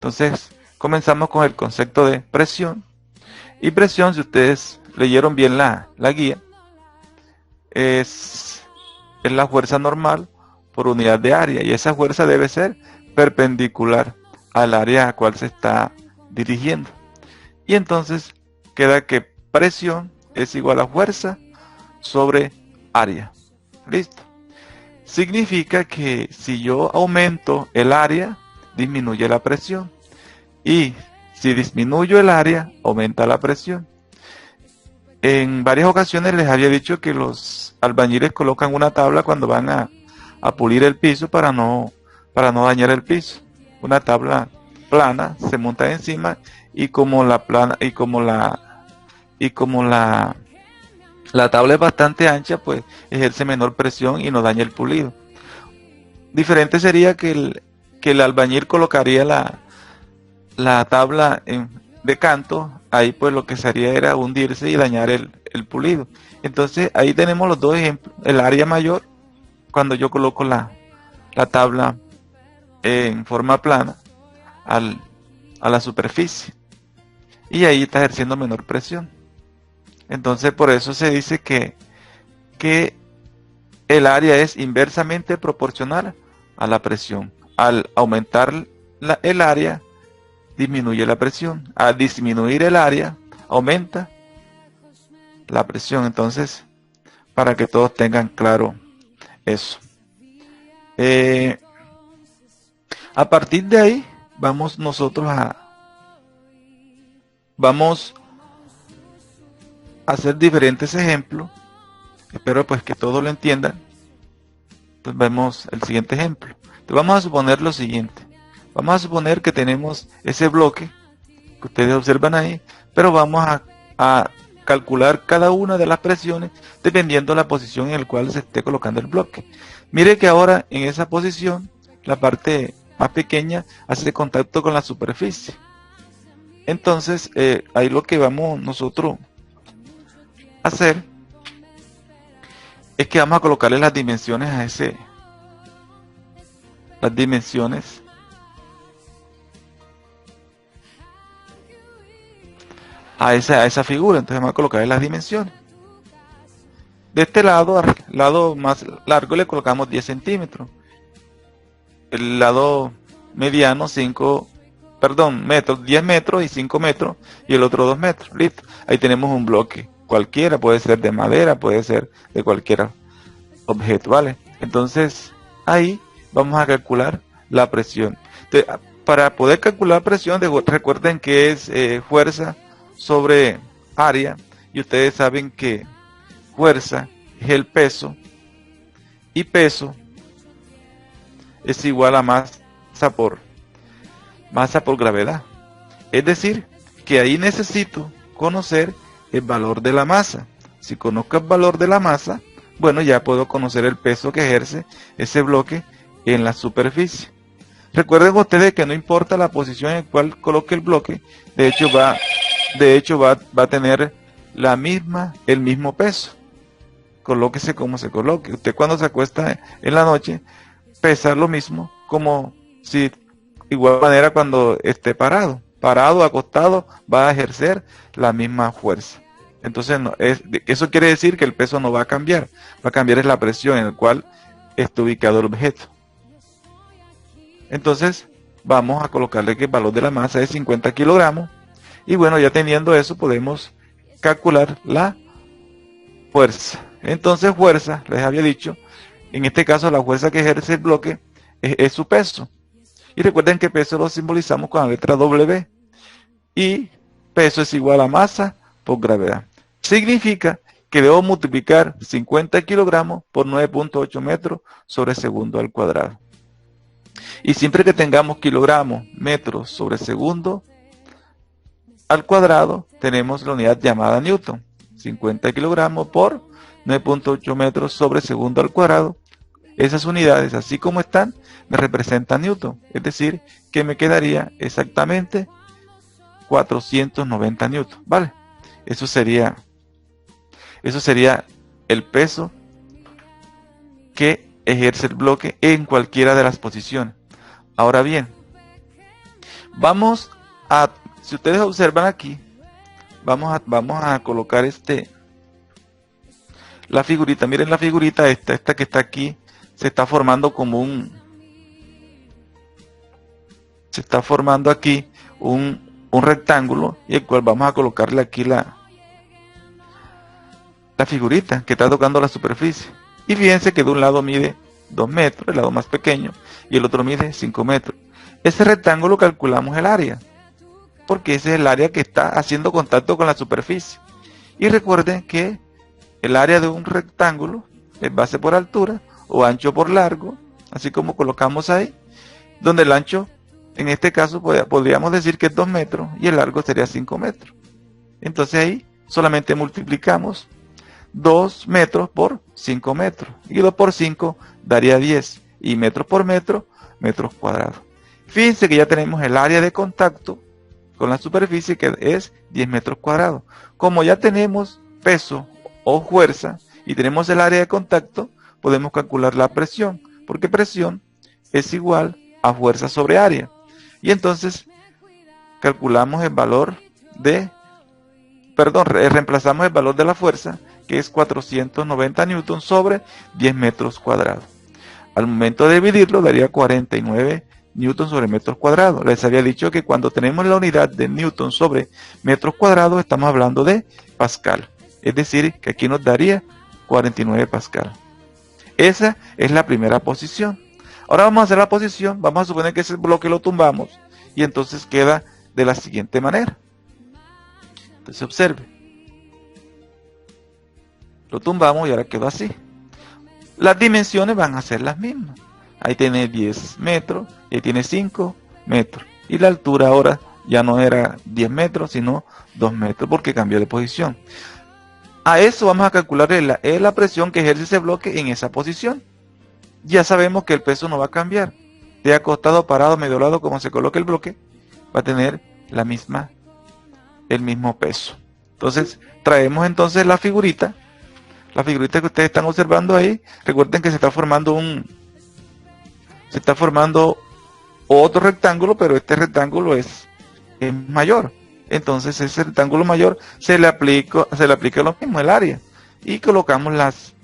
Entonces, comenzamos con el concepto de presión. Y presión, si ustedes leyeron bien la guía, es la fuerza normal por unidad de área. Y esa fuerza debe ser perpendicular al área a cual se está dirigiendo. Y entonces queda que presión es igual a fuerza sobre área. ¿Listo? Significa que si yo aumento el área, disminuye la presión. Y si disminuyo el área, aumenta la presión. En varias ocasiones les había dicho que los albañiles colocan una tabla cuando van a pulir el piso para no dañar el piso. Una tabla plana se monta encima y como la plana y como la tabla es bastante ancha, pues ejerce menor presión y no daña el pulido. Diferente sería que el albañil colocaría la tabla de canto, ahí pues lo que se haría era hundirse y dañar el pulido. Entonces ahí tenemos los dos ejemplos. El área mayor, cuando yo coloco la tabla en forma plana a la superficie. Y ahí está ejerciendo menor presión. Entonces por eso se dice que el área es inversamente proporcional a la presión. Al aumentar el área, disminuye la presión. Al disminuir el área, aumenta la presión. Entonces, para que todos tengan claro eso. A partir de ahí, vamos a hacer diferentes ejemplos. Espero pues que todos lo entiendan. Entonces vemos el siguiente ejemplo. Entonces vamos a suponer lo siguiente. Vamos a suponer que tenemos ese bloque que ustedes observan ahí, pero vamos a calcular cada una de las presiones dependiendo de la posición en la cual se esté colocando el bloque. Mire que ahora en esa posición, la parte más pequeña hace contacto con la superficie. Entonces, ahí lo que vamos nosotros a hacer es que vamos a colocarle las dimensiones las dimensiones a esa figura. Entonces vamos a colocarle las dimensiones. De este lado, al lado más largo le colocamos 10 centímetros. El lado mediano 10 metros y 5 metros, y el otro 2 metros. Listo. Ahí tenemos un bloque cualquiera, puede ser de madera, puede ser de cualquier objeto, ¿vale? Entonces, ahí vamos a calcular la presión. Entonces, para poder calcular presión, recuerden que es fuerza sobre área, y ustedes saben que fuerza es el peso, y peso es igual a masa por gravedad. Es decir, que ahí necesito conocer el valor de la masa. Si conozco el valor de la masa, bueno, ya puedo conocer el peso que ejerce ese bloque en la superficie. Recuerden ustedes que no importa la posición en la cual coloque el bloque, de hecho va a tener el mismo peso. Colóquese como se coloque. Usted cuando se acuesta en la noche, pesa lo mismo como si igual manera cuando esté parado, acostado, va a ejercer la misma fuerza. Entonces eso quiere decir que el peso no va a cambiar es la presión en la cual está ubicado el objeto. Entonces vamos a colocarle que el valor de la masa es 50 kilogramos, y bueno, ya teniendo eso podemos calcular la fuerza. Entonces fuerza, les había dicho, en este caso la fuerza que ejerce el bloque es su peso. Y recuerden que peso lo simbolizamos con la letra W. Y peso es igual a masa por gravedad. Significa que debo multiplicar 50 kilogramos por 9.8 metros sobre segundo al cuadrado. Y siempre que tengamos kilogramos, metros sobre segundo al cuadrado, tenemos la unidad llamada Newton. 50 kilogramos por 9.8 metros sobre segundo al cuadrado. Esas unidades, así como están, me representan Newton. Es decir, que me quedaría exactamente 490 Newton, ¿vale? Eso sería el peso que ejerce el bloque en cualquiera de las posiciones. Ahora bien, Vamos a, si ustedes observan aquí, vamos a colocar la figurita. Miren la figurita esta que está aquí, se está formando se está formando aquí un rectángulo, y el cual vamos a colocarle aquí la figurita que está tocando la superficie. Y fíjense que de un lado mide 2 metros, el lado más pequeño, y el otro mide 5 metros. Ese rectángulo calculamos el área, porque ese es el área que está haciendo contacto con la superficie. Y recuerden que el área de un rectángulo es base por altura o ancho por largo, así como colocamos ahí, donde el ancho, en este caso, podríamos decir que es 2 metros y el largo sería 5 metros. Entonces ahí solamente multiplicamos 2 metros por 5 metros, y 2 por 5 daría 10, y metros por metro, metros cuadrados. Fíjense que ya tenemos el área de contacto con la superficie, que es 10 metros cuadrados. Como ya tenemos peso o fuerza y tenemos el área de contacto, podemos calcular la presión, porque presión es igual a fuerza sobre área. Y entonces calculamos el valor reemplazamos el valor de la fuerza, que es 490 newton sobre 10 metros cuadrados. Al momento de dividirlo daría 49 newton sobre metros cuadrados. Les había dicho que cuando tenemos la unidad de newton sobre metros cuadrados estamos hablando de pascal. Es decir, que aquí nos daría 49 pascal. Esa es la primera posición. Ahora vamos a hacer la posición. Vamos a suponer que ese bloque lo tumbamos, y entonces queda de la siguiente manera. Entonces observe. Lo tumbamos y ahora quedó así. Las dimensiones van a ser las mismas. Ahí tiene 10 metros, y ahí tiene 5 metros. Y la altura ahora ya no era 10 metros, sino 2 metros, porque cambió de posición. A eso vamos a calcular la presión que ejerce ese bloque en esa posición. Ya sabemos que el peso no va a cambiar. De acostado, parado, medio lado, como se coloque el bloque, va a tener el mismo peso. Entonces, traemos entonces la figurita que ustedes están observando ahí. Recuerden que se está formando otro rectángulo, pero este rectángulo es mayor. Entonces ese rectángulo mayor se le aplica lo mismo, el área, y colocamos las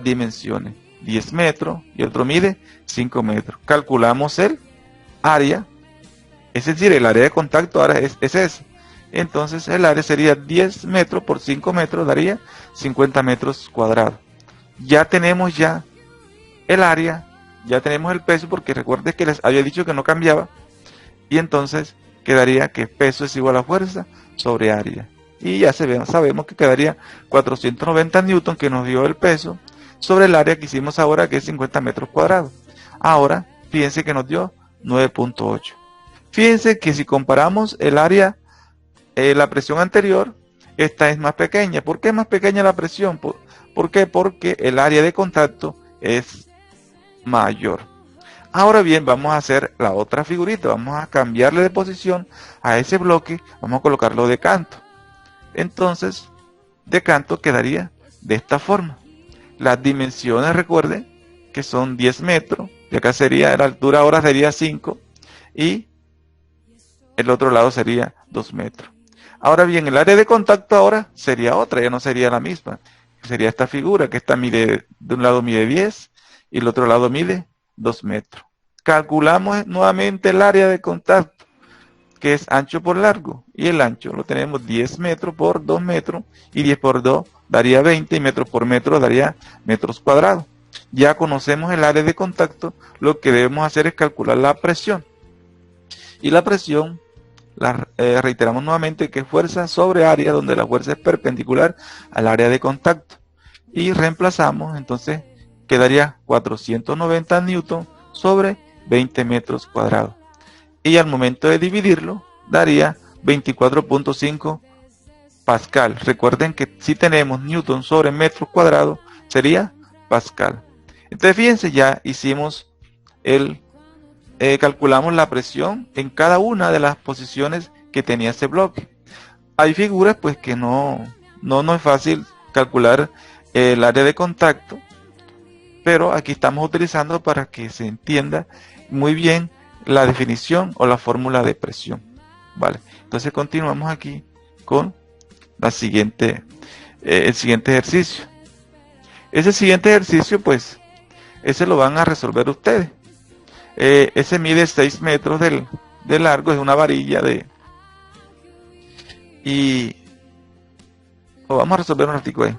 dimensiones, 10 metros y otro mide 5 metros. Calculamos el área, es decir, el área de contacto ahora es ese. Entonces el área sería 10 metros por 5 metros, daría 50 metros cuadrados. Ya tenemos el área, ya tenemos el peso, porque recuerden que les había dicho que no cambiaba, y entonces quedaría que peso es igual a fuerza sobre área. Y ya sabemos que quedaría 490 newton, que nos dio el peso, sobre el área que hicimos ahora, que es 50 metros cuadrados. Ahora, fíjense que nos dio 9.8. Fíjense que si comparamos el área, la presión anterior, esta es más pequeña. ¿Por qué es más pequeña la presión? ¿Por qué? Porque el área de contacto es mayor. Ahora bien, vamos a hacer la otra figurita. Vamos a cambiarle de posición a ese bloque. Vamos a colocarlo de canto. Entonces, de canto quedaría de esta forma. Las dimensiones, recuerden, que son 10 metros. Y acá sería, la altura ahora sería 5. Y el otro lado sería 2 metros. Ahora bien, el área de contacto ahora sería otra, ya no sería la misma. Sería esta figura, que esta mide, de un lado mide 10 y el otro lado mide 2 metros. Calculamos nuevamente el área de contacto, que es ancho por largo, y el ancho lo tenemos 10 metros por 2 metros, y 10 por 2 daría 20, y metros por metro daría metros cuadrados. Ya conocemos el área de contacto, lo que debemos hacer es calcular la presión. Y la presión, reiteramos nuevamente, que es fuerza sobre área, donde la fuerza es perpendicular al área de contacto. Y reemplazamos, entonces quedaría 490 newton sobre 20 metros cuadrados. Y al momento de dividirlo, daría 24.5 pascal. Recuerden que si tenemos newton sobre metros cuadrados, sería pascal. Entonces fíjense, ya hicimos calculamos la presión en cada una de las posiciones que tenía ese bloque. Hay figuras pues que no es fácil calcular el área de contacto, pero aquí estamos utilizando para que se entienda muy bien la definición o la fórmula de presión. Vale, entonces continuamos aquí con el siguiente ejercicio. Ese siguiente ejercicio, pues, ese lo van a resolver ustedes. Ese mide 6 metros de largo, es una varilla vamos a resolver un ratico ahí.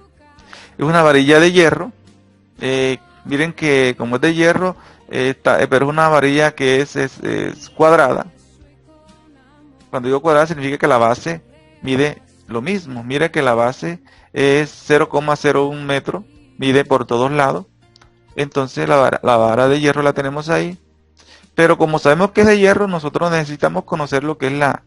Es una varilla de hierro. Miren que como es de hierro, pero es una varilla que es cuadrada. Cuando digo cuadrada significa que la base mide lo mismo. Mira que la base es 0,01 metro, mide por todos lados. Entonces la vara de hierro la tenemos ahí. Pero como sabemos que es de hierro, nosotros necesitamos conocer lo que es la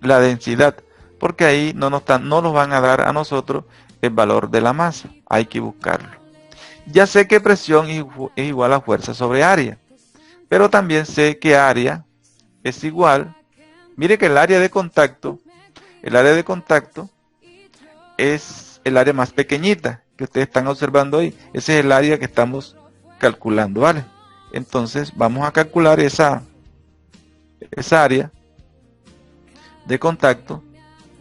densidad. Porque ahí no nos van a dar a nosotros el valor de la masa. Hay que buscarlo. Ya sé que presión es igual a fuerza sobre área. Pero también sé que área es igual. Mire que el área de contacto es el área más pequeñita que ustedes están observando ahí. Ese es el área que estamos calculando, ¿vale? Entonces vamos a calcular esa área de contacto,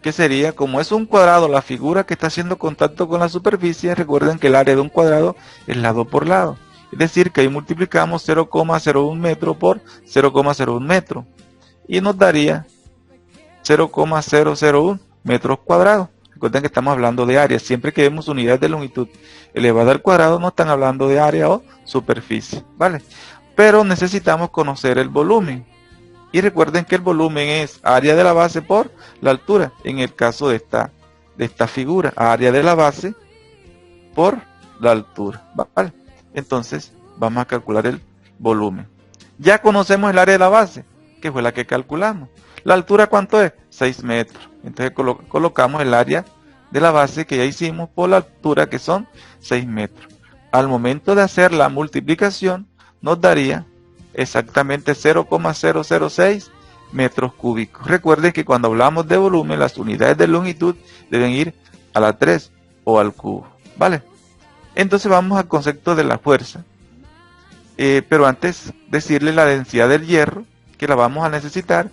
que sería, como es un cuadrado, la figura que está haciendo contacto con la superficie. Recuerden que el área de un cuadrado es lado por lado. Es decir, que ahí multiplicamos 0,01 metro por 0,01 metro. Y nos daría 0,001 metros cuadrados. Recuerden que estamos hablando de área. Siempre que vemos unidades de longitud elevada al cuadrado, no están hablando de área o superficie, ¿vale? Pero necesitamos conocer el volumen. Y recuerden que el volumen es área de la base por la altura. En el caso de esta figura, área de la base por la altura, ¿vale? Entonces vamos a calcular el volumen. Ya conocemos el área de la base, que fue la que calculamos. ¿La altura cuánto es? 6 metros. Entonces colocamos el área de la base que ya hicimos por la altura, que son 6 metros. Al momento de hacer la multiplicación, nos daría exactamente 0,006 metros cúbicos. Recuerden que cuando hablamos de volumen, las unidades de longitud deben ir a la 3 o al cubo, ¿vale? Entonces vamos al concepto de la fuerza. Pero antes decirle la densidad del hierro, que la vamos a necesitar,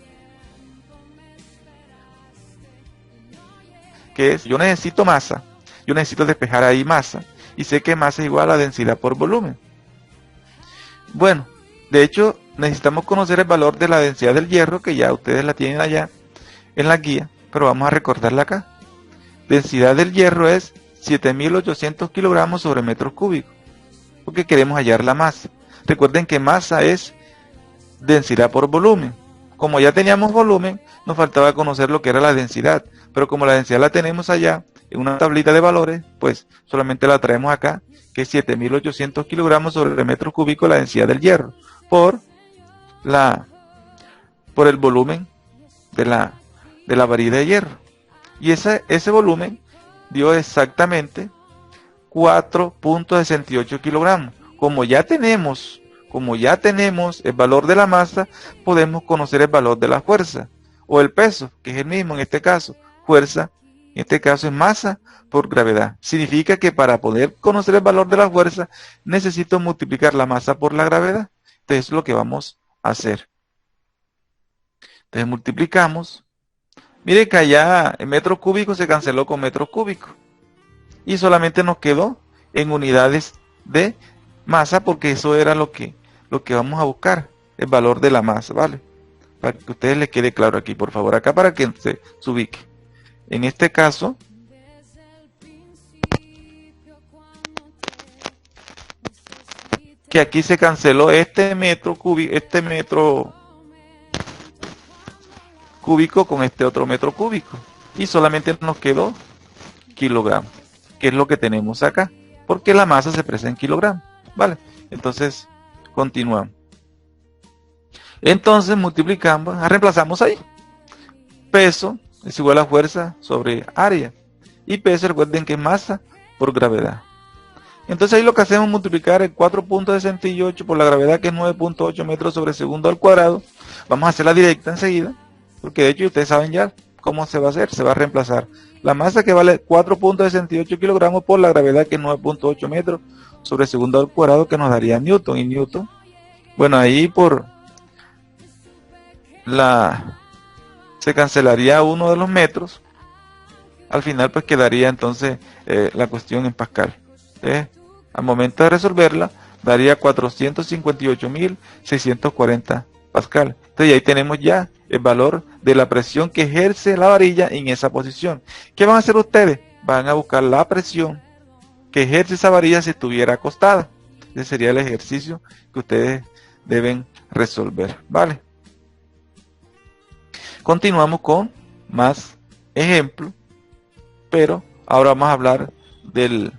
que es, yo necesito masa, yo necesito despejar ahí masa, y sé que masa es igual a densidad por volumen. Bueno, de hecho necesitamos conocer el valor de la densidad del hierro, que ya ustedes la tienen allá en la guía, pero vamos a recordarla acá. Densidad del hierro es 7.800 kilogramos sobre metros cúbicos, porque queremos hallar la masa. Recuerden que masa es densidad por volumen. Como ya teníamos volumen, nos faltaba conocer lo que era la densidad, pero como la densidad la tenemos allá en una tablita de valores, pues solamente la traemos acá, que es 7.800 kilogramos sobre metros cúbicos la densidad del hierro, por el volumen de la varilla de hierro. Y ese volumen dio exactamente 4.68 kilogramos. Como ya tenemos el valor de la masa, podemos conocer el valor de la fuerza o el peso, que es el mismo en este caso. Fuerza, en este caso, es masa por gravedad. Significa que para poder conocer el valor de la fuerza, necesito multiplicar la masa por la gravedad. Entonces es lo que vamos a hacer. Entonces multiplicamos. Mire que allá en metros cúbicos se canceló con metros cúbicos. Y solamente nos quedó en unidades de masa, porque eso era lo que vamos a buscar, el valor de la masa, ¿vale? Para que a ustedes les quede claro aquí, por favor, acá para que se ubique. En este caso, que aquí se canceló este metro cúbico con este otro metro cúbico. Y solamente nos quedó kilogramos, que es lo que tenemos acá, porque la masa se expresa en kilogramos, ¿vale? Entonces, continuamos. Entonces multiplicamos, reemplazamos ahí. Peso es igual a fuerza sobre área. Y peso, recuerden que es masa por gravedad. Entonces ahí lo que hacemos es multiplicar el 4.68 por la gravedad, que es 9.8 metros sobre segundo al cuadrado. Vamos a hacer la directa enseguida, porque de hecho ustedes saben ya cómo se va a hacer. Se va a reemplazar la masa, que vale 4.68 kilogramos, por la gravedad, que es 9.8 metros sobre segundo al cuadrado, que nos daría newton. Y newton, bueno, ahí se cancelaría uno de los metros. Al final pues quedaría entonces la cuestión en pascal. Entonces, al momento de resolverla, daría 458.640 pascal. Entonces ahí tenemos ya el valor de la presión que ejerce la varilla en esa posición. ¿Qué van a hacer ustedes? Van a buscar la presión que ejerce esa varilla si estuviera acostada. Ese sería el ejercicio que ustedes deben resolver, ¿vale? Continuamos con más ejemplos, pero ahora vamos a hablar del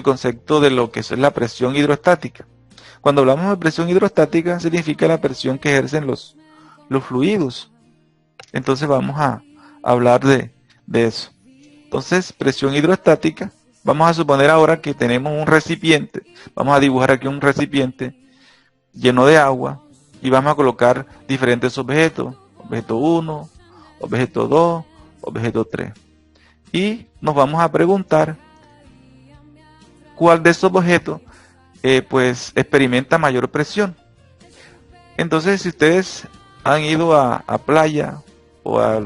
concepto de lo que es la presión hidrostática. Cuando hablamos de presión hidrostática, significa la presión que ejercen los fluidos. Entonces vamos a hablar de eso. Entonces, presión hidrostática, vamos a suponer ahora que tenemos un recipiente. Vamos a dibujar aquí un recipiente lleno de agua y vamos a colocar diferentes objetos. Objeto 1, objeto 2, objeto 3. Y nos vamos a preguntar cuál de estos objetos pues experimenta mayor presión. Entonces, si ustedes han ido a playa o a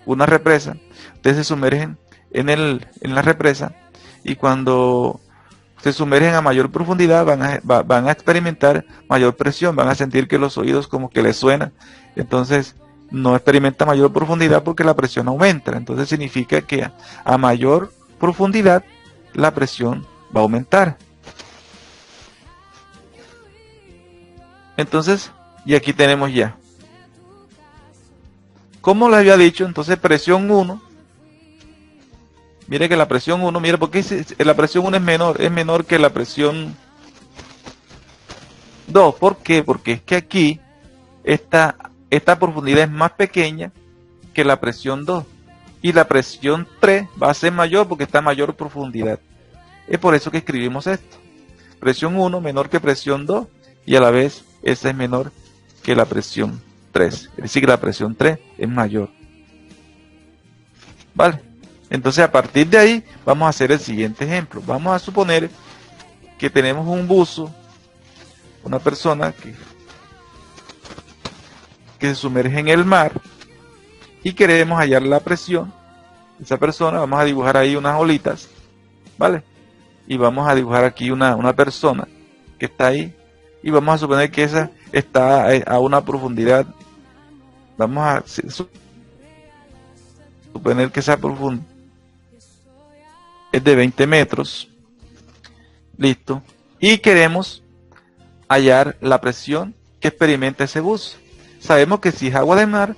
una represa, ustedes se sumergen en la represa, y cuando se sumergen a mayor profundidad van a experimentar mayor presión, van a sentir que los oídos como que les suenan. Entonces no experimenta mayor profundidad porque la presión aumenta. Entonces significa que a mayor profundidad la presión va a aumentar. Entonces, y aquí tenemos ya, como les había dicho, entonces presión 1, mire que la presión 1, mire, porque la presión 1 es menor que la presión 2. ¿Por qué? Porque es que aquí esta profundidad es más pequeña que la presión 2. Y la presión 3 va a ser mayor porque está a mayor profundidad. Es por eso que escribimos esto. Presión 1 menor que presión 2, y a la vez esa es menor que la presión 3. Es decir, que la presión 3 es mayor. ¿Vale? Entonces, a partir de ahí, vamos a hacer el siguiente ejemplo. Vamos a suponer que tenemos un buzo, una persona que se sumerge en el mar, y queremos hallar la presión de esa persona. Vamos a dibujar ahí unas olitas, ¿vale? Y vamos a dibujar aquí una persona que está ahí, y vamos a suponer que esa está a una profundidad. Vamos a suponer que esa profundidad es de 20 metros. Listo. Y queremos hallar la presión que experimenta ese buzo. Sabemos que si es agua de mar,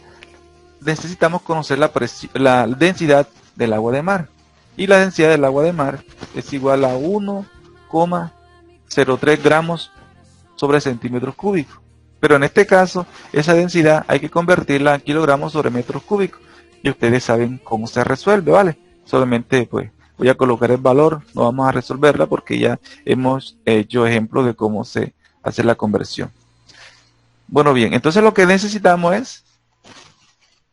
necesitamos conocer la densidad del agua de mar. Y la densidad del agua de mar es igual a 1,03 gramos sobre centímetros cúbicos. Pero en este caso, esa densidad hay que convertirla en kilogramos sobre metros cúbicos. Y ustedes saben cómo se resuelve, ¿vale? Solamente pues voy a colocar el valor, no vamos a resolverla porque ya hemos hecho ejemplos de cómo se hace la conversión. Bueno, bien, entonces lo que necesitamos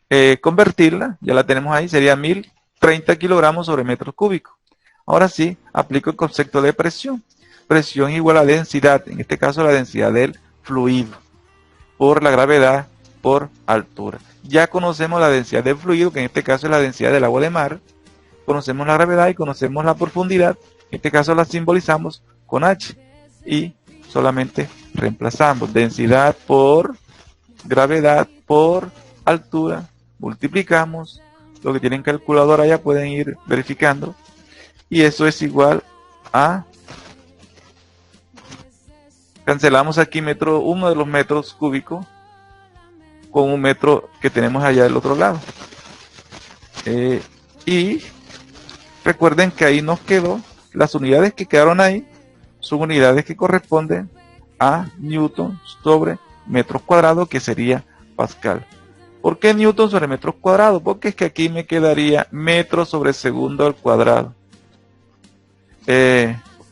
es convertirla, ya la tenemos ahí, sería 1030 kilogramos sobre metros cúbicos. Ahora sí, aplico el concepto de presión. Presión igual a densidad, en este caso la densidad del fluido, por la gravedad por altura. Ya conocemos la densidad del fluido, que en este caso es la densidad del agua de mar. Conocemos la gravedad y conocemos la profundidad. En este caso la simbolizamos con H. Y solamente reemplazamos densidad por gravedad por altura. Multiplicamos. Lo que tienen calculadora ya pueden ir verificando. Y eso es igual a... Cancelamos aquí uno de los metros cúbicos con un metro que tenemos allá del otro lado. Y recuerden que ahí nos quedó, las unidades que quedaron ahí son unidades que corresponden a newton sobre metros cuadrados, que sería pascal. ¿Por qué newton sobre metros cuadrados? Porque es que aquí me quedaría metros sobre segundo al cuadrado.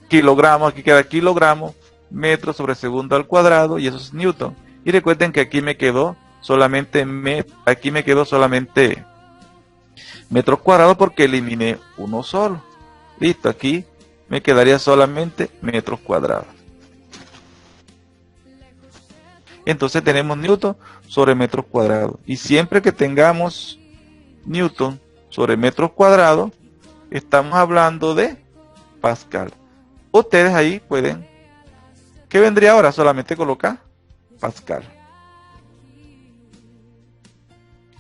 Kilogramos, aquí queda kilogramos, metros sobre segundo al cuadrado, y eso es newton. Y recuerden que aquí me quedó solamente metros cuadrados porque eliminé uno solo. Listo, aquí me quedaría solamente metros cuadrados. Entonces tenemos newton sobre metros cuadrados. Y siempre que tengamos newton sobre metros cuadrados, estamos hablando de pascal. Ustedes ahí pueden, ¿qué vendría ahora? Solamente colocar pascal.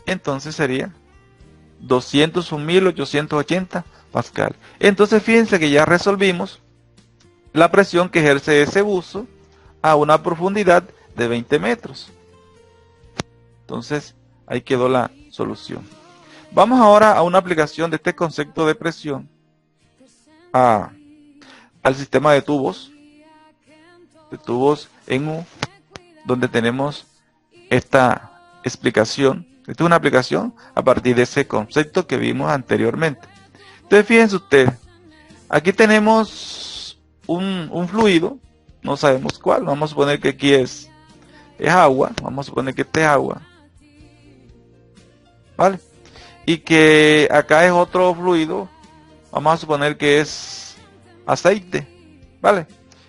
Entonces sería 201.880 pascal. Entonces fíjense que ya resolvimos la presión que ejerce ese buzo a una profundidad de 20 metros. Entonces ahí quedó la solución. Vamos ahora a una aplicación de este concepto de presión al sistema de tubos en U, donde tenemos esta explicación. Esta es una aplicación a partir de ese concepto que vimos anteriormente. Entonces fíjense ustedes, aquí tenemos un fluido, no sabemos cuál, vamos a suponer que aquí es agua, vamos a suponer que este es agua, ¿vale? Y que acá es otro fluido, vamos a suponer que es aceite, ¿vale?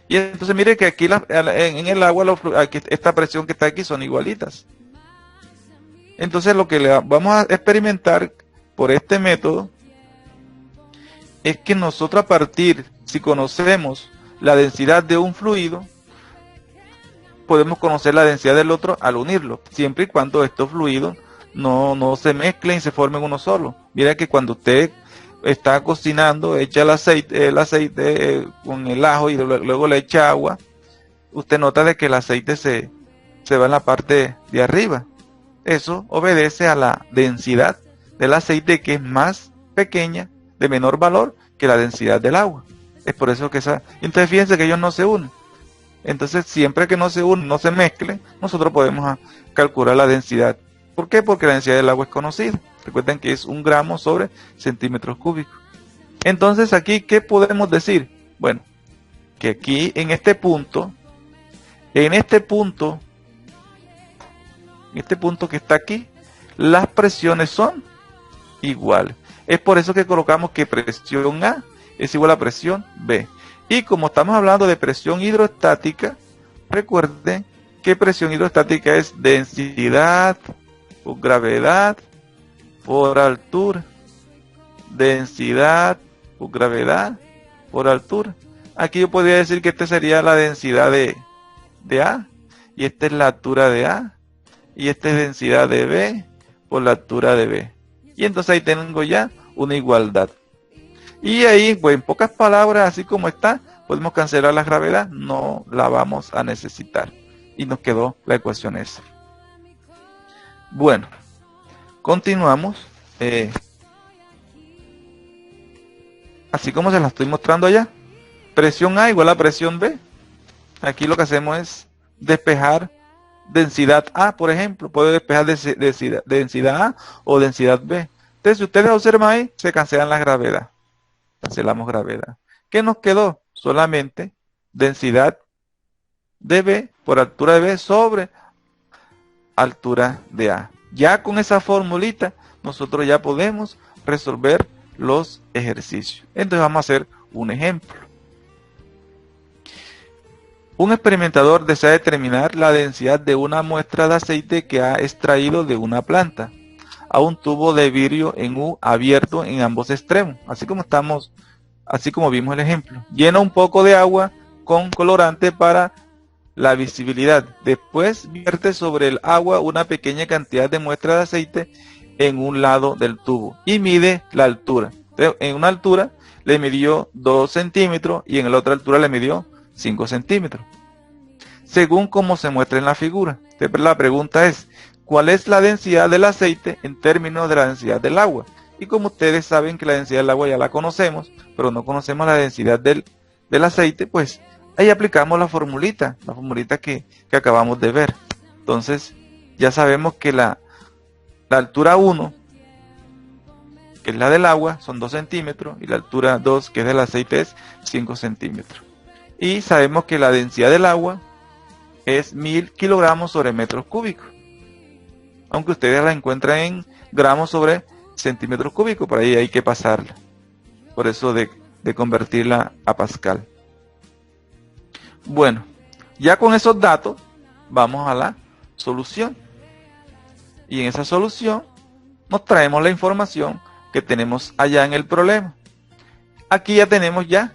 Y entonces mire que aquí en el agua, esta presión que está aquí son igualitas. Entonces lo que vamos a experimentar por este método es que nosotros si conocemos la densidad de un fluido, podemos conocer la densidad del otro al unirlo, siempre y cuando estos fluidos no se mezclen y se formen uno solo. Mira que cuando usted está cocinando, echa el aceite con el ajo y luego le echa agua, usted nota de que el aceite se va en la parte de arriba. Eso obedece a la densidad del aceite, que es más pequeña, de menor valor que la densidad del agua. Es por eso que entonces fíjense que ellos no se unen. Entonces siempre que no se unen, no se mezclen, nosotros podemos calcular la densidad. ¿Por qué? Porque la densidad del agua es conocida. Recuerden que es 1 gramo sobre centímetros cúbicos. Entonces aquí, ¿qué podemos decir? Bueno, que aquí en este punto que está aquí, las presiones son iguales. Es por eso que colocamos que presión A es igual a presión B. Y como estamos hablando de presión hidrostática, recuerden que presión hidrostática es densidad por gravedad por altura. Densidad por gravedad por altura. Aquí yo podría decir que esta sería la densidad de A, y esta es la altura de A, y esta es densidad de B por la altura de B. Y entonces ahí tengo ya una igualdad. Y ahí, pues en pocas palabras, así como está, podemos cancelar la gravedad, no la vamos a necesitar. Y nos quedó la ecuación esa. Bueno, continuamos. Así como se la estoy mostrando allá. Presión A igual a presión B. Aquí lo que hacemos es despejar densidad A, por ejemplo. Puedo despejar densidad A o densidad B. Entonces, si ustedes observan ahí, se cancelan la gravedad. Cancelamos gravedad. ¿Qué nos quedó? Solamente densidad de B por altura de B sobre altura de A. Ya con esa formulita, nosotros ya podemos resolver los ejercicios. Entonces vamos a hacer un ejemplo. Un experimentador desea determinar la densidad de una muestra de aceite que ha extraído de una planta a un tubo de vidrio en U abierto en ambos extremos, así como vimos el ejemplo. Llena un poco de agua con colorante para la visibilidad. Después vierte sobre el agua una pequeña cantidad de muestra de aceite en un lado del tubo y mide la altura. Entonces, en una altura le midió 2 centímetros y en la otra altura le midió 5 centímetros. Según como se muestra en la figura. Entonces, la pregunta es, ¿cuál es la densidad del aceite en términos de la densidad del agua? Y como ustedes saben que la densidad del agua ya la conocemos, pero no conocemos la densidad del aceite, pues ahí aplicamos la formulita que acabamos de ver. Entonces, ya sabemos que la altura 1, que es la del agua, son 2 centímetros, y la altura 2, que es del aceite, es 5 centímetros. Y sabemos que la densidad del agua es 1000 kilogramos sobre metros cúbicos. Aunque ustedes la encuentran en gramos sobre centímetros cúbicos, por ahí hay que pasarla. Por eso de de convertirla a Pascal. Bueno, ya con esos datos vamos a la solución. Y en esa solución nos traemos la información que tenemos allá en el problema. Aquí ya tenemos ya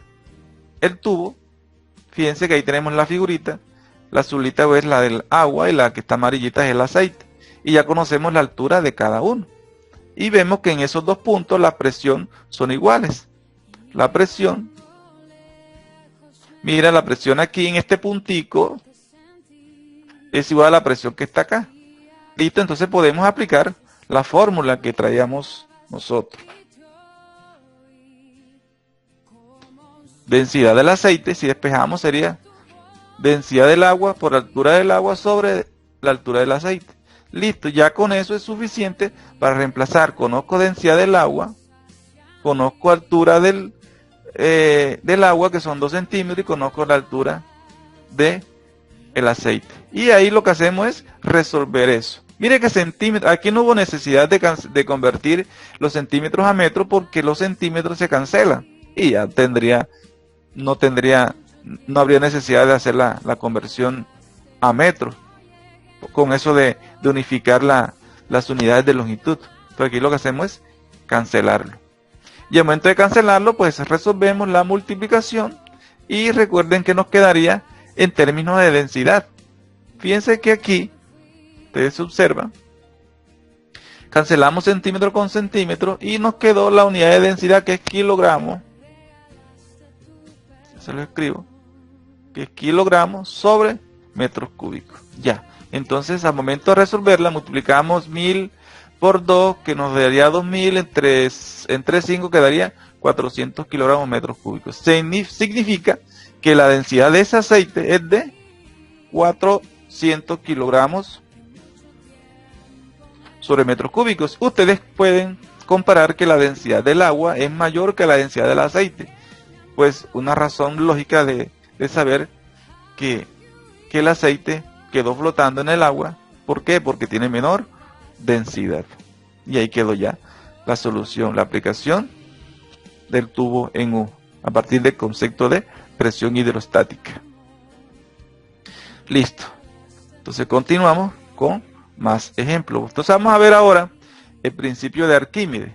el tubo. Fíjense que ahí tenemos la figurita. La azulita es la del agua y la que está amarillita es el aceite. Y ya conocemos la altura de cada uno. Y vemos que en esos dos puntos la presión son iguales. La presión, mira, la presión aquí en este puntico es igual a la presión que está acá. Listo, entonces podemos aplicar la fórmula que traíamos nosotros. Densidad del aceite, si despejamos, sería densidad del agua por altura del agua sobre la altura del aceite. Listo, ya con eso es suficiente para reemplazar. Conozco densidad del agua, conozco altura del agua, que son 2 centímetros, y conozco la altura del aceite. Y ahí lo que hacemos es resolver eso. Mire que centímetros, aquí no hubo necesidad de convertir los centímetros a metros, porque los centímetros se cancelan. Y ya no habría necesidad de hacer la conversión a metros, con eso de unificar las unidades de longitud. Pero aquí lo que hacemos es cancelarlo. Y al momento de cancelarlo, pues resolvemos la multiplicación. Y recuerden que nos quedaría en términos de densidad. Fíjense que aquí, ustedes observan, cancelamos centímetro con centímetro y nos quedó la unidad de densidad, que es kilogramos. Se lo escribo, que es kilogramos sobre metros cúbicos. Ya, entonces al momento de resolverla, multiplicamos 1000 por 2, que nos daría 2000, entre 5 quedaría 400 kilogramos metros cúbicos. Significa que la densidad de ese aceite es de 400 kilogramos sobre metros cúbicos. Ustedes pueden comparar que la densidad del agua es mayor que la densidad del aceite. Pues una razón lógica de saber que el aceite quedó flotando en el agua. ¿Por qué? Porque tiene menor densidad. Y ahí quedó ya la solución, la aplicación del tubo en U, a partir del concepto de presión hidrostática. Listo. Entonces continuamos con más ejemplos. Entonces vamos a ver ahora el principio de Arquímedes.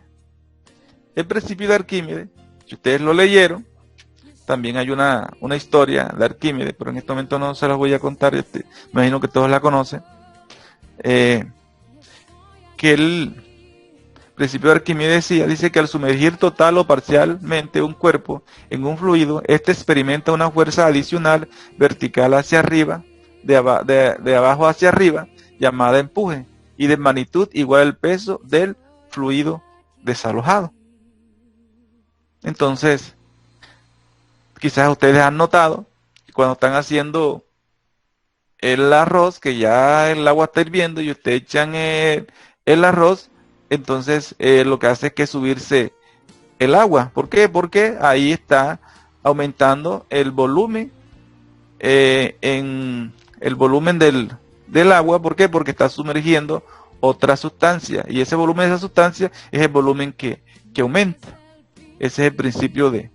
El principio de Arquímedes, si ustedes lo leyeron, también hay una historia de Arquímedes, pero en este momento no se las voy a contar. Me imagino que todos la conocen. Que el principio de Arquímedes dice que al sumergir total o parcialmente un cuerpo en un fluido, este experimenta una fuerza adicional vertical hacia arriba, de abajo hacia arriba, llamada empuje, y de magnitud igual al peso del fluido desalojado. Entonces, quizás ustedes han notado que cuando están haciendo el arroz, que ya el agua está hirviendo y ustedes echan el arroz, entonces lo que hace es que subirse el agua. ¿Por qué? Porque ahí está aumentando el volumen en el volumen del agua. ¿Por qué? Porque está sumergiendo otra sustancia, y ese volumen de esa sustancia es el volumen que aumenta. Ese es el principio de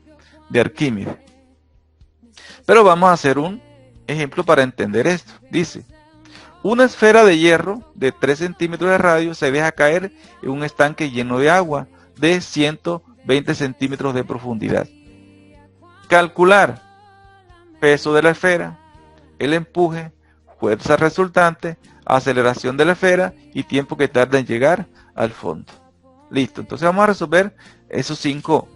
Arquímedes. Pero vamos a hacer un ejemplo para entender esto. Dice: una esfera de hierro de 3 centímetros de radio se deja caer en un estanque lleno de agua de 120 centímetros de profundidad. Calcular peso de la esfera, el empuje, fuerza resultante, aceleración de la esfera y tiempo que tarda en llegar al fondo. Listo, entonces vamos a resolver esos 5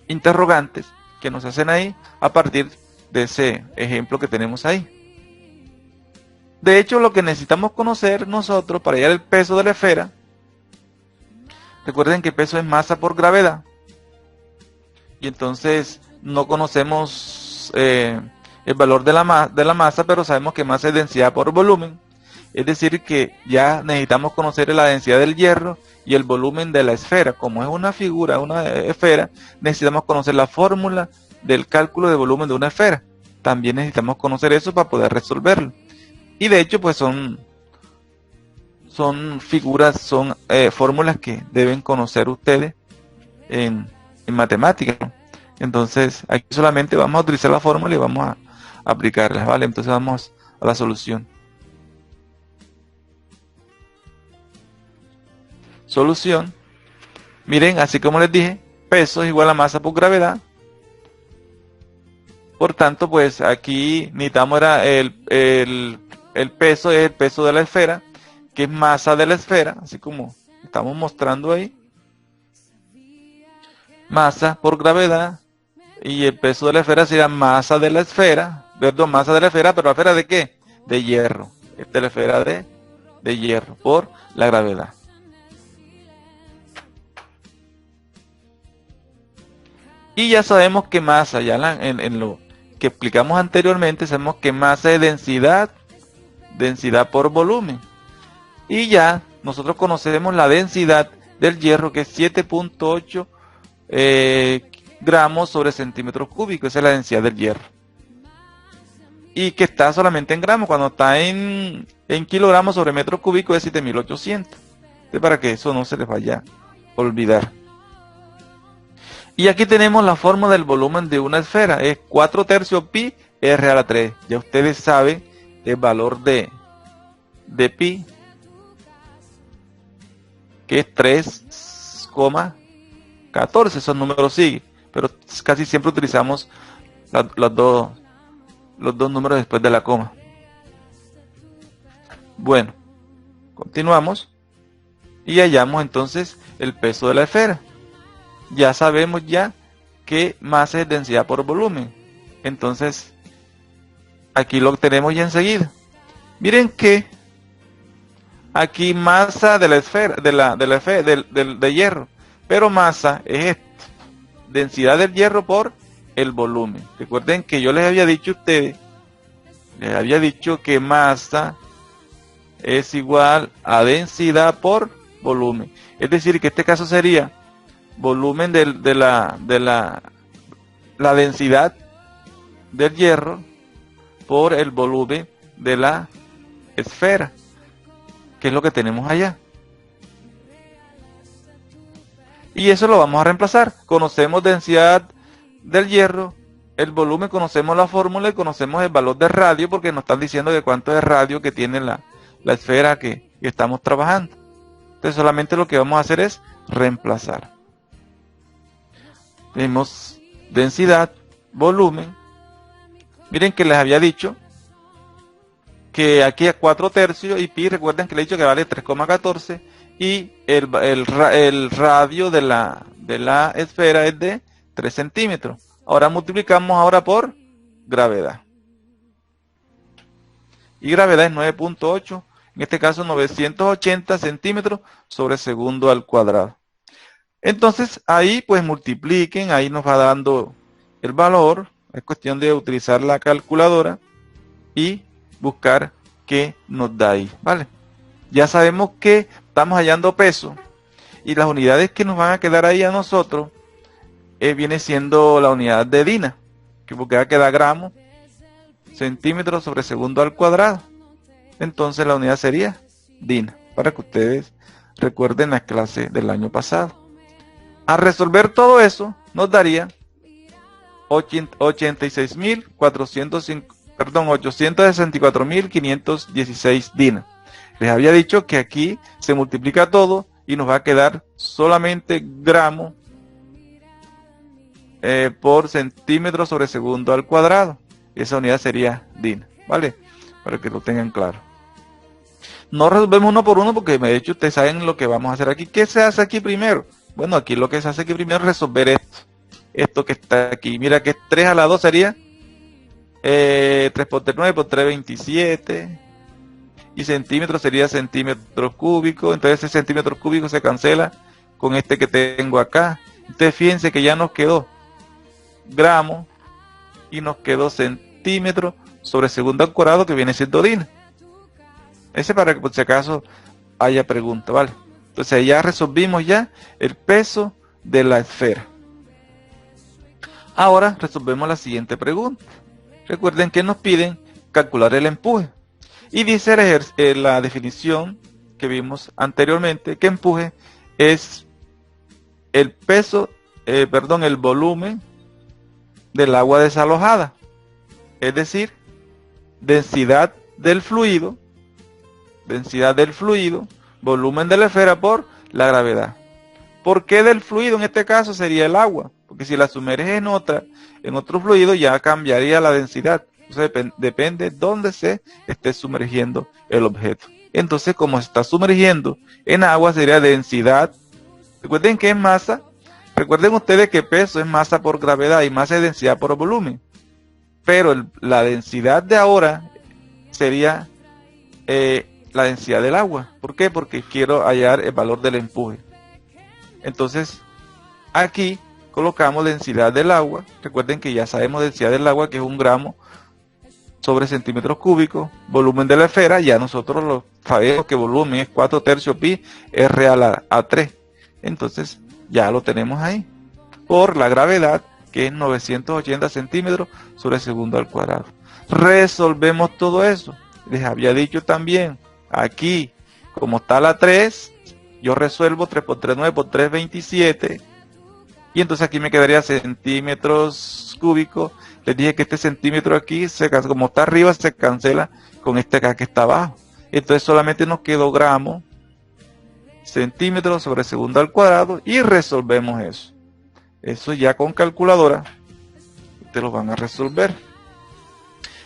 interrogantes que nos hacen ahí a partir de ese ejemplo que tenemos ahí. De hecho, lo que necesitamos conocer nosotros para hallar el peso de la esfera, recuerden que peso es masa por gravedad, y entonces no conocemos el valor de la masa, pero sabemos que masa es densidad por volumen. Es decir, que ya necesitamos conocer la densidad del hierro y el volumen de la esfera. Como es una figura, una esfera, necesitamos conocer la fórmula del cálculo de volumen de una esfera. También necesitamos conocer eso para poder resolverlo. Y de hecho, pues son figuras, son fórmulas que deben conocer ustedes en matemáticas, ¿no? Entonces, aquí solamente vamos a utilizar la fórmula y vamos a aplicarla, ¿vale? Entonces vamos a la solución. Solución. Miren, así como les dije, peso es igual a masa por gravedad. Por tanto, pues aquí necesitamos el peso, es el peso de la esfera, que es masa de la esfera, así como estamos mostrando ahí. Masa por gravedad, y el peso de la esfera sería masa de la esfera, perdón, masa de la esfera, pero ¿la esfera de qué? De hierro. Esta es la esfera de hierro, por la gravedad. Y ya sabemos que masa, ya en lo que explicamos anteriormente, sabemos que masa es densidad, densidad por volumen. Y ya nosotros conocemos la densidad del hierro, que es 7.8 gramos sobre centímetros cúbicos. Esa es la densidad del hierro. Y que está solamente en gramos. Cuando está en kilogramos sobre metros cúbicos es 7800. Entonces, para que eso no se les vaya a olvidar. Y aquí tenemos la forma del volumen de una esfera. Es 4/3 pi r a la 3. Ya ustedes saben el valor de pi, que es 3,14. Esos números siguen, pero casi siempre utilizamos los dos números después de la coma. Bueno, continuamos y hallamos entonces el peso de la esfera. Ya sabemos ya que masa es densidad por volumen. Entonces, aquí lo tenemos ya enseguida. Miren que aquí masa de la esfera, de hierro, pero masa es esto, densidad del hierro por el volumen. Recuerden que yo les había dicho a ustedes, que masa es igual a densidad por volumen. Es decir, que este caso sería volumen de la densidad del hierro por el volumen de la esfera, que es lo que tenemos allá. Y eso lo vamos a reemplazar. Conocemos densidad del hierro, el volumen, conocemos la fórmula y conocemos el valor de radio, porque nos están diciendo de cuánto es radio que tiene la esfera que estamos trabajando. Entonces solamente lo que vamos a hacer es reemplazar. Tenemos densidad, volumen. Miren que les había dicho que aquí es 4/3 y pi, recuerden que le he dicho que vale 3,14 y el radio de la esfera es de 3 centímetros. Ahora multiplicamos ahora por gravedad. Y gravedad es 9.8, en este caso 980 centímetros sobre segundo al cuadrado. Entonces ahí pues multipliquen, ahí nos va dando el valor. Es cuestión de utilizar la calculadora y buscar qué nos da ahí, ¿vale? Ya sabemos que estamos hallando peso y las unidades que nos van a quedar ahí a nosotros viene siendo la unidad de DINA, que porque va a quedar gramos, centímetros sobre segundo al cuadrado. Entonces la unidad sería DINA, para que ustedes recuerden la clase del año pasado. A resolver todo eso nos daría 864.516 DINA. Les había dicho que aquí se multiplica todo y nos va a quedar solamente gramos por centímetro sobre segundo al cuadrado. Esa unidad sería DINA, ¿vale? Para que lo tengan claro. No resolvemos uno por uno porque de hecho ustedes saben lo que vamos a hacer aquí. ¿Qué se hace aquí primero? Bueno, aquí lo que se hace aquí primero es resolver esto. Esto que está aquí. Mira que 3 a la 2 sería 3 por 3, 9 por 3, 27. Y centímetros sería centímetros cúbicos. Entonces ese centímetro cúbico se cancela con este que tengo acá. Entonces fíjense que ya nos quedó gramos y nos quedó centímetros sobre segundo al cuadrado, que viene siendo DINA. Ese para que por si acaso haya pregunta, ¿vale? Entonces ya resolvimos ya el peso de la esfera. Ahora resolvemos la siguiente pregunta. Recuerden que nos piden calcular el empuje. Y dice la definición que vimos anteriormente, que empuje es el peso, el volumen del agua desalojada. Es decir, densidad del fluido, volumen de la esfera por la gravedad. ¿Por qué del fluido? En este caso sería el agua, porque si la sumerges en otro fluido ya cambiaría la densidad. Entonces depende dónde se esté sumergiendo el objeto. Entonces, como se está sumergiendo en agua, sería densidad. Recuerden que es masa. Recuerden ustedes que peso es masa por gravedad y masa es densidad por volumen. Pero la densidad de ahora sería la densidad del agua. ¿Por qué? Porque quiero hallar el valor del empuje. Entonces, aquí colocamos densidad del agua. Recuerden que ya sabemos densidad del agua, que es 1 gramo sobre centímetros cúbicos. Volumen de la esfera, ya nosotros lo sabemos que volumen es 4/3 pi R a la A3. Entonces, ya lo tenemos ahí. Por la gravedad, que es 980 centímetros sobre segundo al cuadrado. Resolvemos todo eso. Les había dicho también, aquí, como está la 3, yo resuelvo 3 por 3, 9 por 3, 27. Y entonces aquí me quedaría centímetros cúbicos. Les dije que este centímetro aquí, como está arriba, se cancela con este acá que está abajo. Entonces solamente nos quedó gramos, centímetros sobre segundo al cuadrado, y resolvemos eso. Eso ya con calculadora, ustedes lo van a resolver.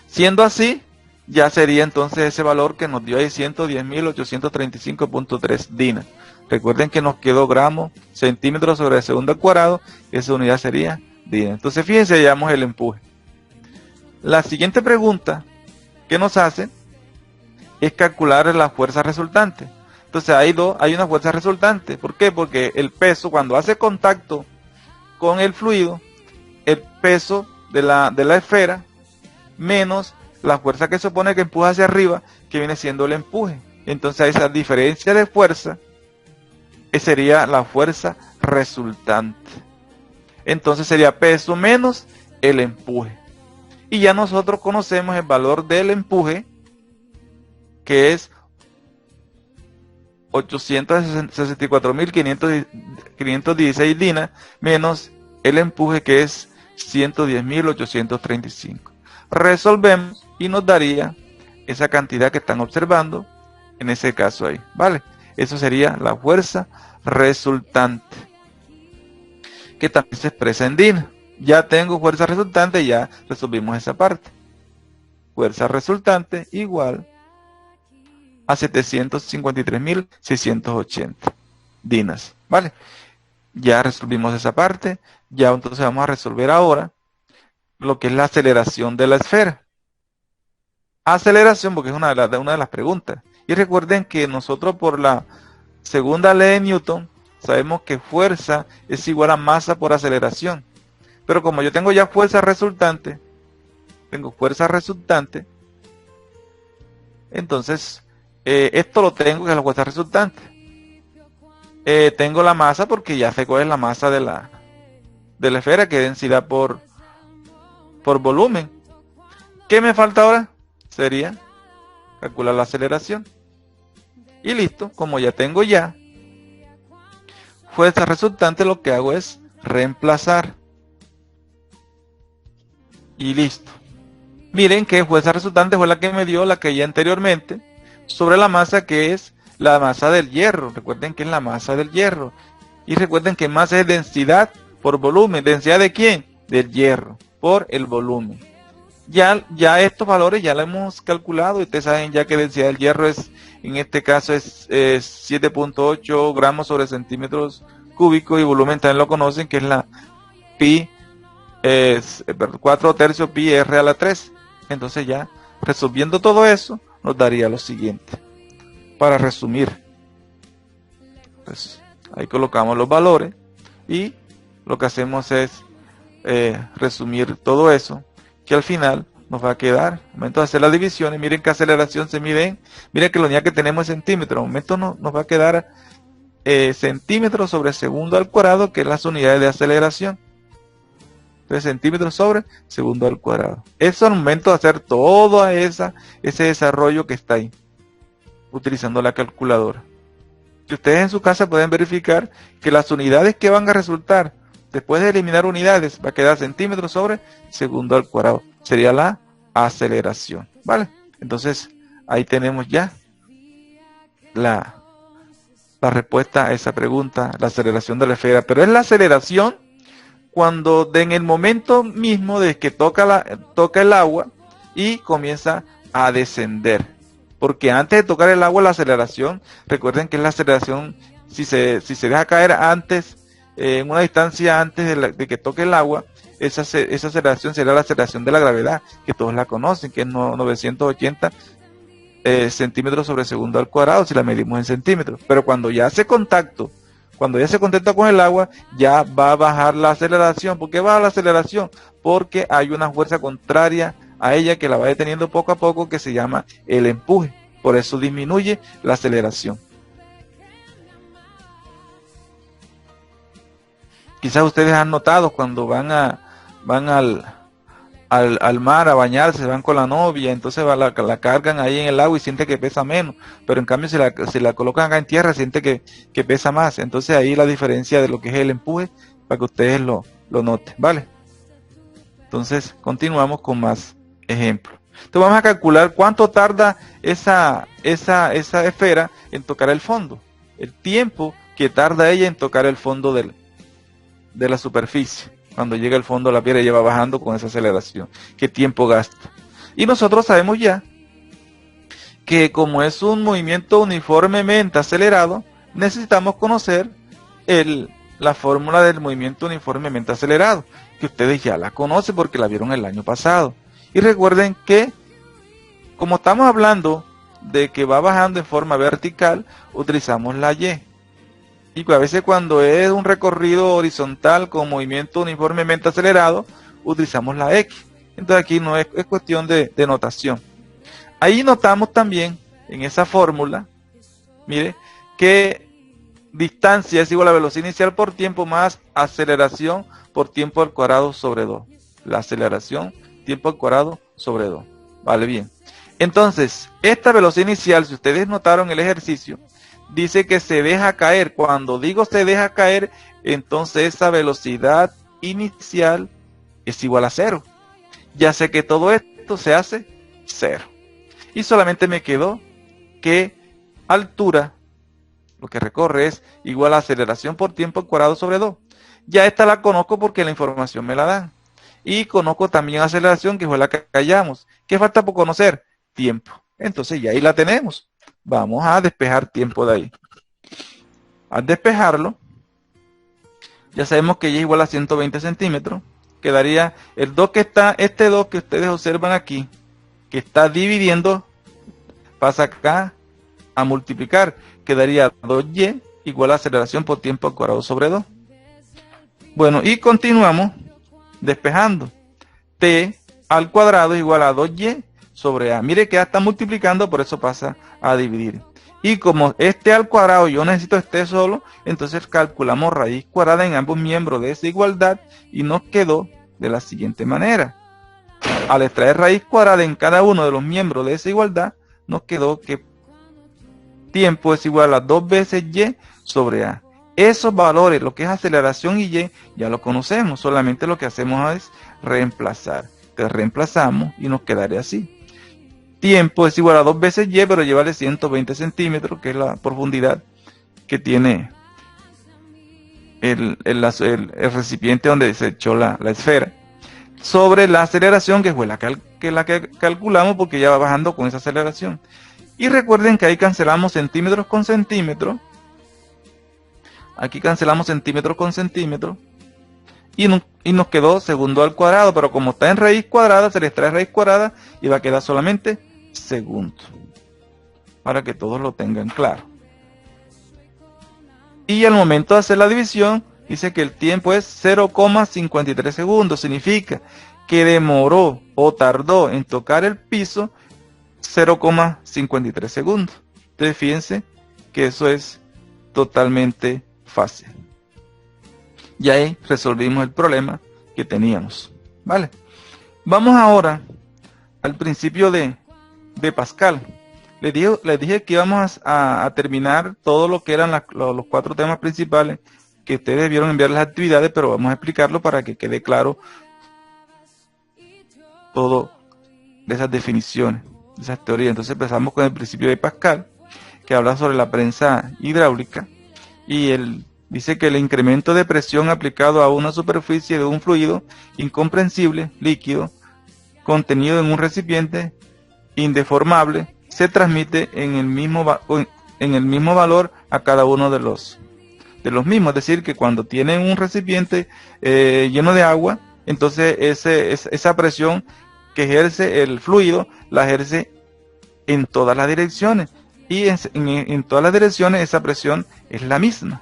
Siendo así, ya sería entonces ese valor que nos dio ahí 110.835.3 DINA. Recuerden que nos quedó gramos, centímetros sobre segundo al cuadrado, esa unidad sería DINA. Entonces fíjense, hallamos el empuje. La siguiente pregunta que nos hacen es calcular la fuerza resultante. Entonces hay una fuerza resultante. ¿Por qué? Porque el peso, cuando hace contacto con el fluido, el peso de la esfera menos la fuerza que supone que empuja hacia arriba, que viene siendo el empuje. Entonces esa diferencia de fuerza sería la fuerza resultante. Entonces sería peso menos el empuje. Y ya nosotros conocemos el valor del empuje, que es 864.516 DINA, menos el empuje, que es 110.835. Resolvemos y nos daría esa cantidad que están observando en ese caso ahí, ¿vale? Eso sería la fuerza resultante, que también se expresa en DINA. Ya tengo fuerza resultante, ya resolvimos esa parte. Fuerza resultante igual a 753.680 DINAs, ¿vale? Ya resolvimos esa parte. Ya entonces vamos a resolver ahora lo que es la aceleración de la esfera. Aceleración, porque es una de las preguntas. Y recuerden que nosotros, por la segunda ley de Newton, sabemos que fuerza es igual a masa por aceleración. Pero como yo tengo ya fuerza resultante, entonces esto lo tengo, que es la fuerza resultante. Tengo la masa, porque ya sé cuál es la masa de la esfera, que es densidad por volumen. ¿Qué me falta ahora? Sería calcular la aceleración. Y listo, como ya tengo fuerza resultante, lo que hago es reemplazar. Y listo. Miren que fuerza resultante fue la que me dio la que ya anteriormente, sobre la masa, que es la masa del hierro. Recuerden que es la masa del hierro. Y recuerden que masa es densidad por volumen. ¿Densidad de quién? Del hierro, por el volumen. Ya estos valores ya los hemos calculado. Y ustedes saben ya que densidad del hierro es, en este caso, es 7.8 gramos sobre centímetros cúbicos. Y volumen también lo conocen, que es la pi, 4/3 pi R a la 3. Entonces ya resolviendo todo eso, nos daría lo siguiente. Para resumir, pues ahí colocamos los valores y lo que hacemos es resumir todo eso, que al final nos va a quedar, al momento de hacer las divisiones, miren qué aceleración se mide, miren que la unidad que tenemos es centímetros, al momento nos va a quedar centímetros sobre segundo al cuadrado, que es las unidades de aceleración. 3 centímetros sobre segundo al cuadrado. Eso al momento de hacer todo ese desarrollo que está ahí, utilizando la calculadora. Y ustedes en su casa pueden verificar que las unidades que van a resultar después de eliminar unidades, va a quedar centímetros sobre segundo al cuadrado. Sería la aceleración, ¿vale? Entonces, ahí tenemos ya la respuesta a esa pregunta, la aceleración de la esfera. Pero es la aceleración cuando en el momento mismo de que toca el agua y comienza a descender. Porque antes de tocar el agua, la aceleración, recuerden que es la aceleración, si se deja caer antes, en una distancia antes de que toque el agua, esa aceleración será la aceleración de la gravedad, que todos la conocen, que es 980 centímetros sobre segundo al cuadrado, si la medimos en centímetros. Pero cuando ya hace contacto con el agua, ya va a bajar la aceleración. ¿Por qué baja la aceleración? Porque hay una fuerza contraria a ella que la va deteniendo poco a poco, que se llama el empuje. Por eso disminuye la aceleración. Quizás ustedes han notado cuando van al mar a bañarse, van con la novia, entonces la cargan ahí en el agua y siente que pesa menos, pero en cambio si la colocan acá en tierra, siente que pesa más. Entonces ahí la diferencia de lo que es el empuje, para que ustedes lo noten, ¿vale? Entonces continuamos con más ejemplos. Entonces vamos a calcular cuánto tarda esa esfera en tocar el fondo, el tiempo que tarda ella en tocar el fondo de la superficie. Cuando llega al fondo la piedra, ella va bajando con esa aceleración. ¿Qué tiempo gasta? Y nosotros sabemos ya que como es un movimiento uniformemente acelerado, necesitamos conocer la fórmula del movimiento uniformemente acelerado, que ustedes ya la conocen porque la vieron el año pasado. Y recuerden que, como estamos hablando de que va bajando en forma vertical, utilizamos la Y. Y a veces cuando es un recorrido horizontal con movimiento uniformemente acelerado, utilizamos la X. Entonces aquí no es cuestión de notación. Ahí notamos también en esa fórmula, mire, que distancia es igual a velocidad inicial por tiempo más aceleración por tiempo al cuadrado sobre 2. La aceleración, tiempo al cuadrado sobre 2. Vale, bien. Entonces, esta velocidad inicial, si ustedes notaron el ejercicio, dice que se deja caer. Cuando digo se deja caer, entonces esa velocidad inicial es igual a 0. Ya sé que todo esto se hace 0. Y solamente me quedó que altura, lo que recorre, es igual a aceleración por tiempo al cuadrado sobre 2. Ya esta la conozco porque la información me la dan. Y conozco también aceleración, que fue la que hallamos. ¿Qué falta por conocer? Tiempo. Entonces ya ahí la tenemos. Vamos a despejar tiempo de ahí. Al despejarlo, ya sabemos que y es igual a 120 centímetros. Quedaría el 2 que está, este 2 que ustedes observan aquí, que está dividiendo, pasa acá a multiplicar. Quedaría 2y igual a aceleración por tiempo al cuadrado sobre 2. Bueno, y continuamos despejando. T al cuadrado es igual a 2y sobre a. Mire que ya está multiplicando, por eso pasa a dividir. Y como este al cuadrado yo necesito este solo, entonces calculamos raíz cuadrada en ambos miembros de esa igualdad y nos quedó de la siguiente manera. Al extraer raíz cuadrada en cada uno de los miembros de esa igualdad, nos quedó que tiempo es igual a 2 veces y sobre a. Esos valores, lo que es aceleración y y, ya lo conocemos, solamente lo que hacemos es reemplazar. Entonces reemplazamos y nos quedaría así. Tiempo es igual a 2 veces y, pero llevarle 120 centímetros, que es la profundidad que tiene el recipiente donde se echó la esfera, sobre la aceleración, que fue la que calculamos, porque ya va bajando con esa aceleración. Y recuerden que ahí cancelamos centímetros con centímetros. Aquí cancelamos centímetros con centímetros. Y nos quedó segundo al cuadrado, pero como está en raíz cuadrada, se le extrae raíz cuadrada y va a quedar solamente segundo. Para que todos lo tengan claro. Y al momento de hacer la división, dice que el tiempo es 0,53 segundos. Significa que demoró o tardó en tocar el piso 0,53 segundos. Entonces fíjense que eso es totalmente fácil. Y ahí resolvimos el problema que teníamos. ¿Vale? Vamos ahora al principio de Pascal. Les dije que íbamos a terminar todo lo que eran los 4 temas principales que ustedes debieron enviar las actividades, pero vamos a explicarlo para que quede claro todo de esas definiciones, de esas teorías. Entonces empezamos con el principio de Pascal, que habla sobre la prensa hidráulica, y él dice que el incremento de presión aplicado a una superficie de un fluido incomprensible, líquido, contenido en un recipiente indeformable, se transmite en el mismo valor a cada uno de los mismos. Es decir, que cuando tienen un recipiente lleno de agua, entonces esa presión que ejerce el fluido, la ejerce en todas las direcciones. Y en todas las direcciones esa presión es la misma.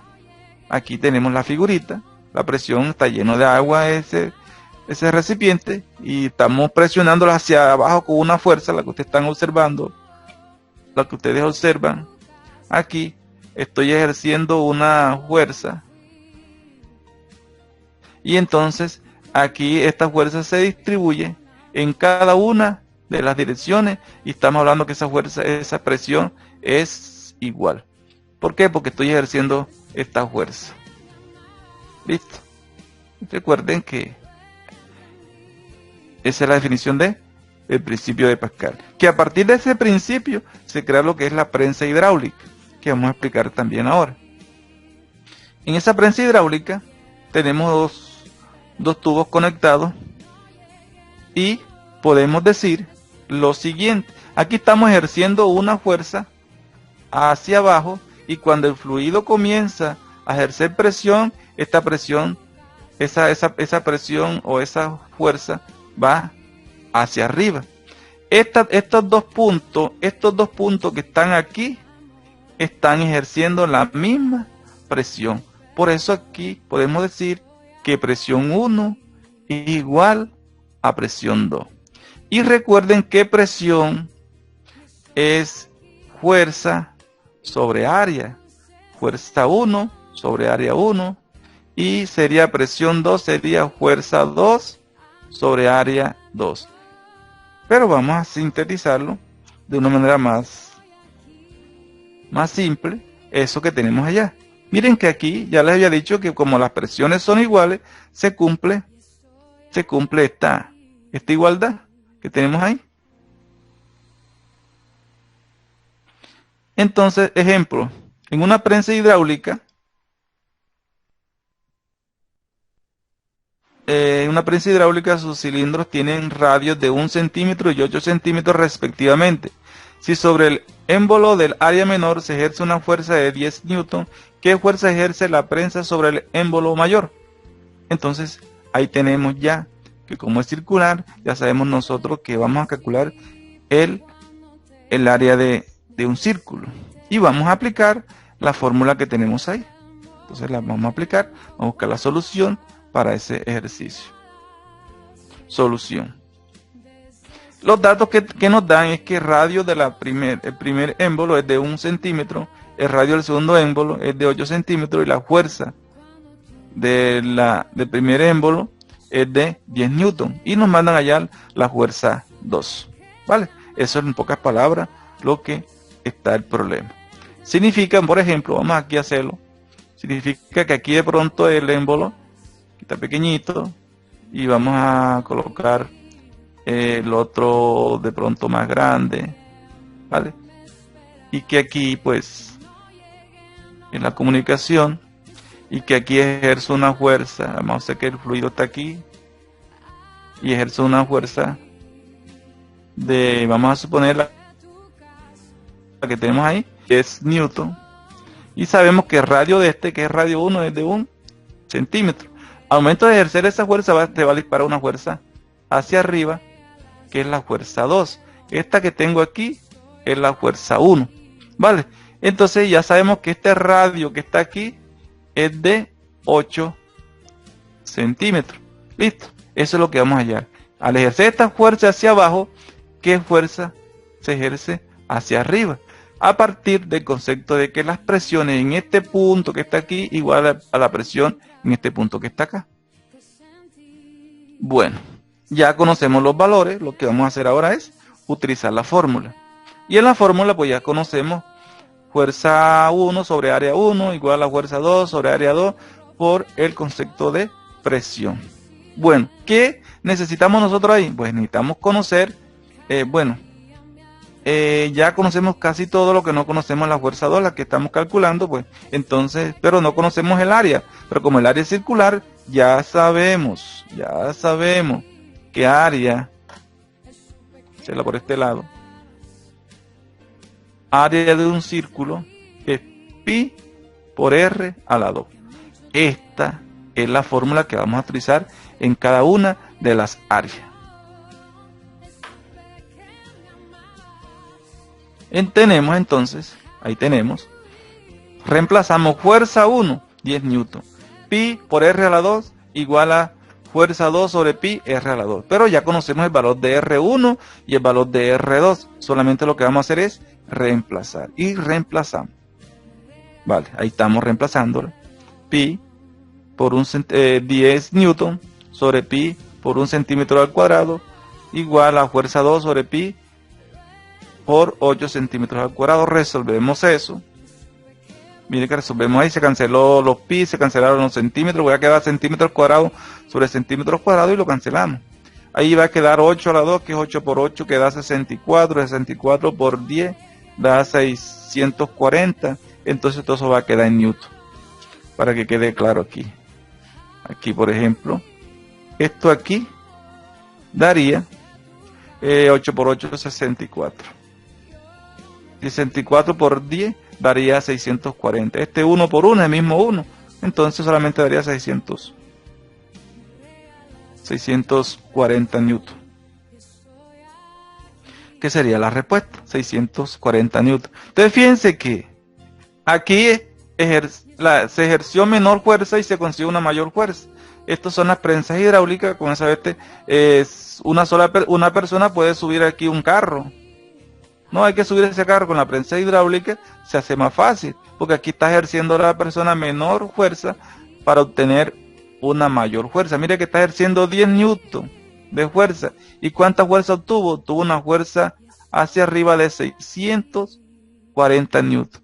Aquí tenemos la figurita, la presión, está lleno de agua ese recipiente, y estamos presionándolo hacia abajo con una fuerza, la que ustedes están observando, la que ustedes observan. Aquí estoy ejerciendo una fuerza, y entonces aquí esta fuerza se distribuye en cada una de las direcciones, y estamos hablando que esa fuerza, esa presión es igual. ¿Por qué? Porque estoy ejerciendo esta fuerza. ¿Listo? Recuerden que esa es la definición del principio de Pascal. Que a partir de ese principio se crea lo que es la prensa hidráulica, que vamos a explicar también ahora. En esa prensa hidráulica tenemos dos tubos conectados, y podemos decir lo siguiente. Aquí estamos ejerciendo una fuerza hacia abajo, y cuando el fluido comienza a ejercer presión, esta presión, esa presión o esa fuerza va hacia arriba. Estos dos puntos que están aquí están ejerciendo la misma presión. Por eso aquí podemos decir que presión 1 es igual a presión 2. Y recuerden que presión es fuerza sobre área. Fuerza 1 sobre área 1. Y sería presión 2, sería fuerza 2 sobre área 2. Pero vamos a sintetizarlo de una manera más simple, eso que tenemos allá. Miren que aquí ya les había dicho que como las presiones son iguales, se cumple esta igualdad que tenemos ahí. Entonces, ejemplo, en una prensa hidráulica, sus cilindros tienen radios de 1 centímetro y 8 centímetros respectivamente. Si sobre el émbolo del área menor se ejerce una fuerza de 10 newton, ¿qué fuerza ejerce la prensa sobre el émbolo mayor? Entonces, ahí tenemos ya que como es circular, ya sabemos nosotros que vamos a calcular el área de un círculo. Y vamos a aplicar la fórmula que tenemos ahí. Entonces la vamos a aplicar, vamos a buscar la solución para ese ejercicio. Solución. Los datos que nos dan es que el radio del primer émbolo es de 1 centímetro, el radio del segundo émbolo es de 8 centímetros y la fuerza del primer émbolo es de 10 newton. Y nos mandan allá la fuerza 2. ¿Vale? Eso es en pocas palabras lo que está el problema. Significa, por ejemplo, vamos aquí a hacerlo. Significa que aquí de pronto el émbolo está pequeñito y vamos a colocar el otro de pronto más grande, ¿vale? Y que aquí pues en la comunicación y que aquí ejerce una fuerza, vamos a hacer que el fluido está aquí y ejerce una fuerza de, vamos a suponer la que tenemos ahí, que es newton, y sabemos que el radio de que es radio 1, es de 1 centímetro. Al momento de ejercer esa fuerza te va a disparar una fuerza hacia arriba, que es la fuerza 2. Esta que tengo aquí es la fuerza 1, ¿vale? Entonces ya sabemos que este radio que está aquí es de 8 centímetros. Listo, eso es lo que vamos a hallar. Al ejercer esta fuerza hacia abajo, ¿qué fuerza se ejerce hacia arriba? A partir del concepto de que las presiones en este punto que está aquí igual a la presión en este punto que está acá. Bueno, ya conocemos los valores, lo que vamos a hacer ahora es utilizar la fórmula. Y en la fórmula pues ya conocemos fuerza 1 sobre área 1 igual a la fuerza 2 sobre área 2, por el concepto de presión. Bueno, ¿qué necesitamos nosotros ahí? Pues necesitamos conocer, ya conocemos casi todo lo que no conocemos la fuerza 2, la que estamos calculando, pues entonces, pero no conocemos el área. Pero como el área es circular, ya sabemos que área, echarla por este lado, área de un círculo es pi por r a la 2. Esta es la fórmula que vamos a utilizar en cada una de las áreas. Tenemos entonces, ahí tenemos, reemplazamos fuerza 1, 10 newton, pi por r a la 2 igual a fuerza 2 sobre pi r a la 2. Pero ya conocemos el valor de R1 y el valor de R2. Solamente lo que vamos a hacer es reemplazar. Y reemplazamos. Vale, ahí estamos reemplazándolo. Pi por 10 newton sobre pi por 1 centímetro al cuadrado igual a fuerza 2 sobre pi por 8 centímetros al cuadrado. Resolvemos eso. Miren que resolvemos ahí, se canceló los pi, se cancelaron los centímetros, voy a quedar centímetros cuadrados sobre centímetros cuadrados y lo cancelamos. Ahí va a quedar 8 a la 2, que es 8 por 8, que da 64, 64 por 10, da 640, entonces todo eso va a quedar en newton, para que quede claro aquí. Aquí, por ejemplo, esto aquí daría 8 por 8, 64. 64 por 10 daría 640. Este 1 por 1 es el mismo 1. Entonces solamente daría 640 newton. ¿Qué sería la respuesta? 640 newton. Entonces fíjense que aquí se ejerció menor fuerza y se consiguió una mayor fuerza. Estas son las prensas hidráulicas. Con esa una persona puede subir aquí un carro. No hay que subir ese carro con la prensa hidráulica, se hace más fácil, porque aquí está ejerciendo la persona menor fuerza para obtener una mayor fuerza. Mire que está ejerciendo 10 newton de fuerza. ¿Y cuánta fuerza obtuvo? Tuvo una fuerza hacia arriba de 640 newton.